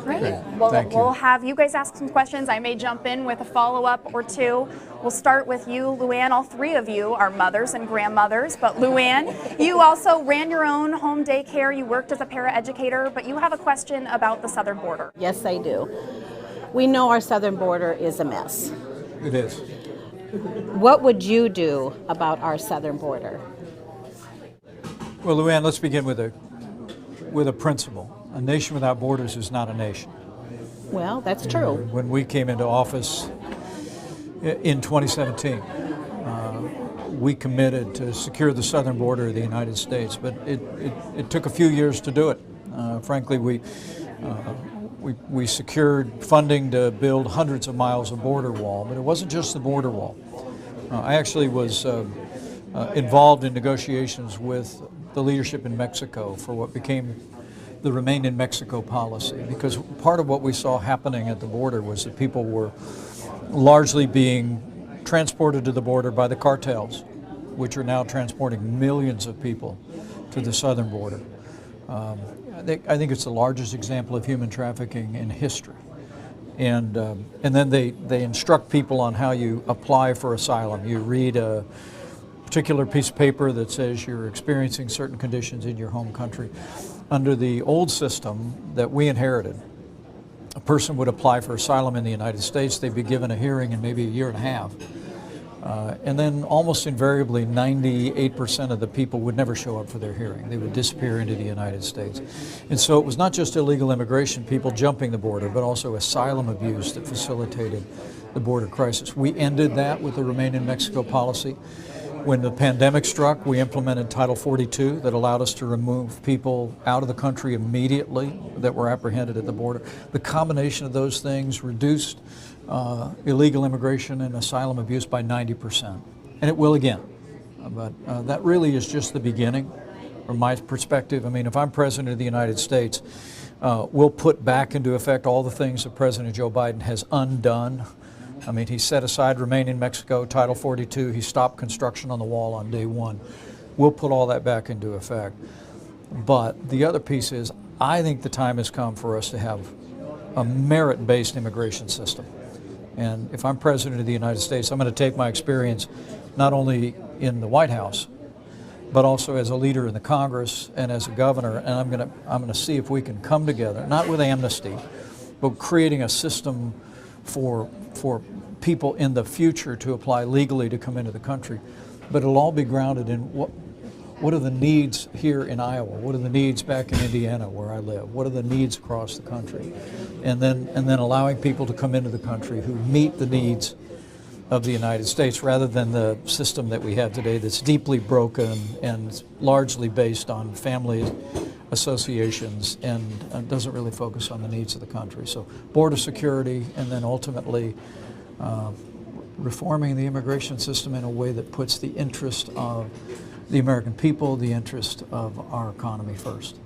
Great. Thank you. We'll have you guys ask some questions. I may jump in with a follow-up or two. We'll start with you, Luann. All three of you are mothers and grandmothers, but Luann, you also ran your own home daycare. You worked as a paraeducator, but you have a question about the southern border. Yes, I do. We know our southern border is a mess. It is. What would you do about our southern border? Well, Luann, let's begin with a principle. A nation without borders is not a nation. Well, that's true. When we came into office in 2017, we committed to secure the southern border of the United States, but it took a few years to do it. Frankly, we secured funding to build hundreds of miles of border wall, but it wasn't just the border wall. I actually was involved in negotiations with the leadership in Mexico for what became the Remain in Mexico policy, because part of what we saw happening at the border was that people were largely being transported to the border by the cartels, which are now transporting millions of people to the southern border. I think it's the largest example of human trafficking in history. And then they instruct people on how you apply for asylum. You read a particular piece of paper that says you're experiencing certain conditions in your home country. Under the old system that we inherited, a person would apply for asylum in the United States. They'd be given a hearing in maybe a year and a half. And then almost invariably 98% of the people would never show up for their hearing. They would disappear into the United States. And so it was not just illegal immigration, people jumping the border, but also asylum abuse that facilitated the border crisis. We ended that with the Remain in Mexico policy. When the pandemic struck, we implemented Title 42 that allowed us to remove people out of the country immediately that were apprehended at the border. The combination of those things reduced illegal immigration and asylum abuse by 90%. And it will again. But that really is just the beginning from my perspective. I mean, if I'm President of the United States, we'll put back into effect all the things that President Joe Biden has undone. I mean, he set aside Remain in Mexico, Title 42. He stopped construction on the wall on day one. We'll put all that back into effect. But the other piece is, I think the time has come for us to have a merit-based immigration system. And if I'm President of the United States, I'm going to take my experience not only in the White House, but also as a leader in the Congress and as a governor, and I'm going to see if we can come together, not with amnesty, but creating a system for people in the future to apply legally to come into the country. But it'll all be grounded in what are the needs here in Iowa? What are the needs back in Indiana where I live? What are the needs across the country? And then allowing people to come into the country who meet the needs of the United States, rather than the system that we have today that's deeply broken and largely based on family associations and doesn't really focus on the needs of the country. So border security, and then ultimately reforming the immigration system in a way that puts the interest of the American people, the interest of our economy first.